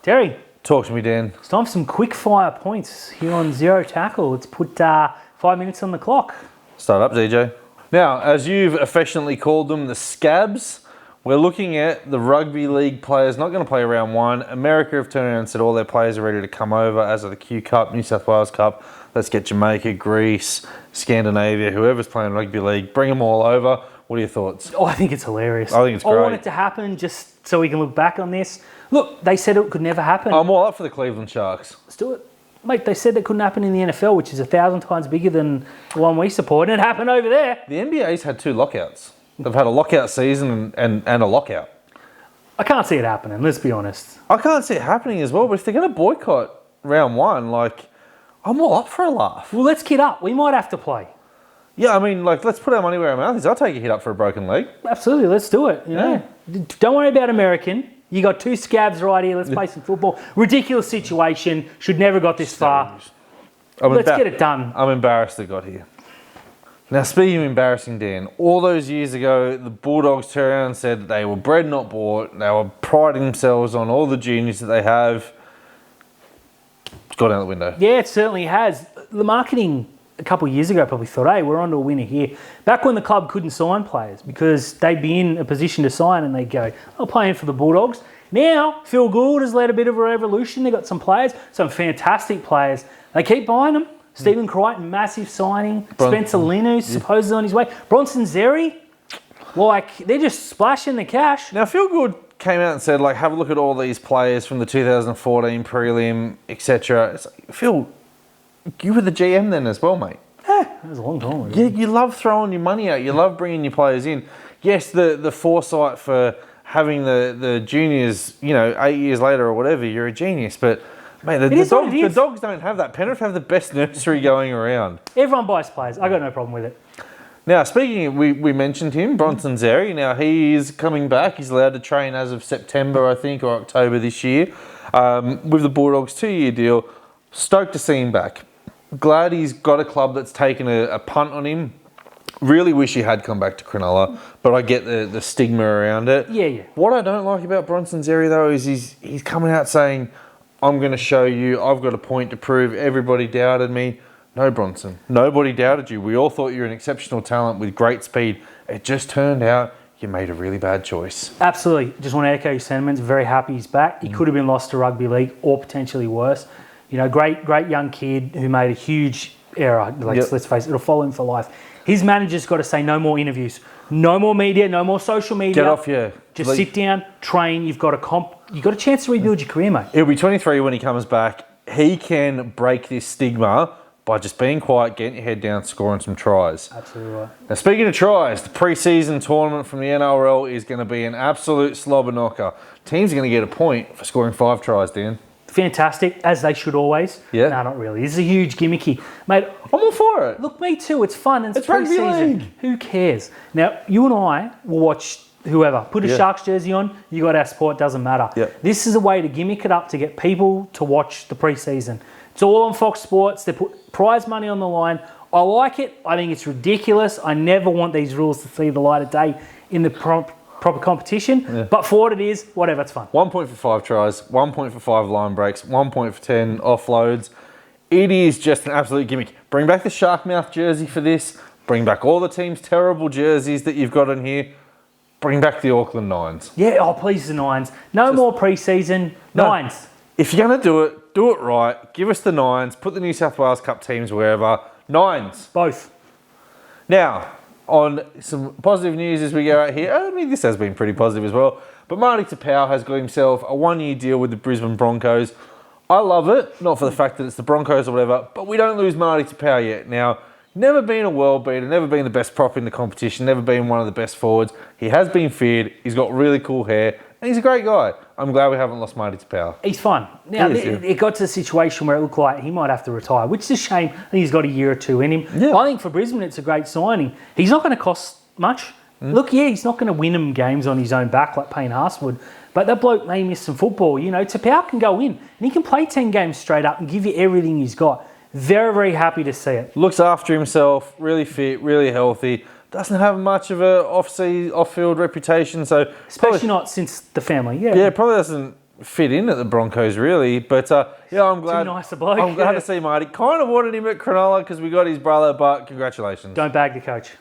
Terry. Talk to me, Dan. It's time for some quick fire points here on Zero Tackle. Let's put 5 minutes on the clock. Start up, DJ. Now, as you've affectionately called them, the scabs, we're looking at the rugby league players not going to play round one. America have turned around and said all their players are ready to come over, as are the Q Cup, New South Wales Cup. Let's get Jamaica, Greece, Scandinavia, whoever's playing rugby league, bring them all over. What are your thoughts? Oh, I think it's hilarious. I think it's great. I want it to happen just so we can look back on this. Look, they said it could never happen. I'm all up for the Cleveland Sharks. Let's do it. Mate, they said that couldn't happen in the NFL, which is 1,000 times bigger than the one we support, and it happened over there. The NBA's had 2 lockouts. They've had a lockout season and a lockout. I can't see it happening, let's be honest. I can't see it happening as well, but if they're going to boycott round one, I'm all up for a laugh. Well, let's kid up. We might have to play. Yeah, I mean, let's put our money where our mouth is. I'll take a hit up for a broken leg. Absolutely, let's do it. You know? Don't worry about American. You got 2 scabs right here. Let's play some football. Ridiculous situation. Should never got this far. Let's get it done. I'm embarrassed it got here. Now, speaking of embarrassing, Dan, all those years ago, the Bulldogs turned around and said that they were bred, not bought. They were priding themselves on all the juniors that they have. It's gone out the window. Yeah, it certainly has. The marketing a couple of years ago probably thought, hey, we're onto a winner here. Back when the club couldn't sign players because they'd be in a position to sign and they'd go, I'm playing for the Bulldogs. Now, Phil Gould has led a bit of a revolution. They've got some players, some fantastic players. They keep buying them. Stephen Crichton, massive signing. Spencer Linu, supposedly on his way. Bronson Xerri, they're just splashing the cash. Now, Phil Gould came out and said, have a look at all these players from the 2014 prelim, etc. It's like, Phil, you were the GM then as well, mate. Yeah, that was a long time ago. You love throwing your money out. You love bringing your players in. Yes, the foresight for having the juniors, 8 years later or whatever, you're a genius. But, mate, the Dogs don't have that. Penrith have the best nursery going around. Everyone buys players. I got no problem with it. Now, speaking, we mentioned him, Bronson Xerri. Now, he is coming back. He's allowed to train as of September, I think, or October this year, with the Bulldogs, 2-year deal. Stoked to see him back. Glad he's got a club that's taken a punt on him. Really wish he had come back to Cronulla, but I get the stigma around it. Yeah. What I don't like about Bronson Xerri, though, is he's coming out saying, I'm going to show you, I've got a point to prove, everybody doubted me. No, Bronson, nobody doubted you. We all thought you were an exceptional talent with great speed. It just turned out you made a really bad choice. Absolutely. Just want to echo your sentiments. Very happy he's back. He could have been lost to rugby league or potentially worse. Great young kid who made a huge error. Let's face it, it'll follow him for life. His manager's got to say no more interviews, no more media, no more social media. Get off, yeah. Just sit down, train. You've got a chance to rebuild your career, mate. He'll be 23 when he comes back. He can break this stigma by just being quiet, getting your head down, scoring some tries. Absolutely right. Now, speaking of tries, the pre-season tournament from the NRL is going to be an absolute slobber knocker. Teams are going to get a point for scoring 5 tries, Dan. Fantastic, as they should always. Yeah. No, not really. This is a huge gimmicky. Mate, I'm all for it. Look, me too. It's fun. And it's rugby pre-season. league. Who cares? Now, you and I will watch whoever. Put a Sharks jersey on, you got our sport, doesn't matter. Yeah. This is a way to gimmick it up to get people to watch the pre-season. It's all on Fox Sports. They put prize money on the line. I like it. I think it's ridiculous. I never want these rules to see the light of day in the proper competition. Yeah. But for what it is, whatever, it's fun. 1 point for 5 tries, 1 point for 5 line breaks, 1 point for 10 offloads. It is just an absolute gimmick. Bring back the shark mouth jersey for this. Bring back all the team's terrible jerseys that you've got in here. Bring back the Auckland Nines. Yeah, please, the Nines. No more pre-season. Nines. If you're going to do it right. Give us the Nines. Put the New South Wales Cup teams wherever. Nines. Both. Now, on some positive news as we go out here. I mean, this has been pretty positive as well. But Martin Taupau has got himself a 1-year deal with the Brisbane Broncos. I love it, not for the fact that it's the Broncos or whatever, but we don't lose Martin Taupau yet. Now, never been a world beater, never been the best prop in the competition, never been one of the best forwards. He has been feared, he's got really cool hair, and he's a great guy. I'm glad we haven't lost Martin Taupau. He's fun. Now, it got to a situation where it looked like he might have to retire, which is a shame. I think he's got a year or two in him. Yeah. I think for Brisbane, it's a great signing. He's not going to cost much. Look, he's not going to win them games on his own back like Payne Haas would. But that bloke may miss some football. You know, Taupau can go in and he can play 10 games straight up and give you everything he's got. Very, very happy to see it. Looks after himself, really fit, really healthy. Doesn't have much of a off-field reputation. So especially not since the family. Yeah, probably doesn't fit in at the Broncos, really. But yeah, I'm glad. Too nice a bloke. I'm glad to see Marty. Kind of wanted him at Cronulla because we got his brother, but congratulations. Don't bag the coach.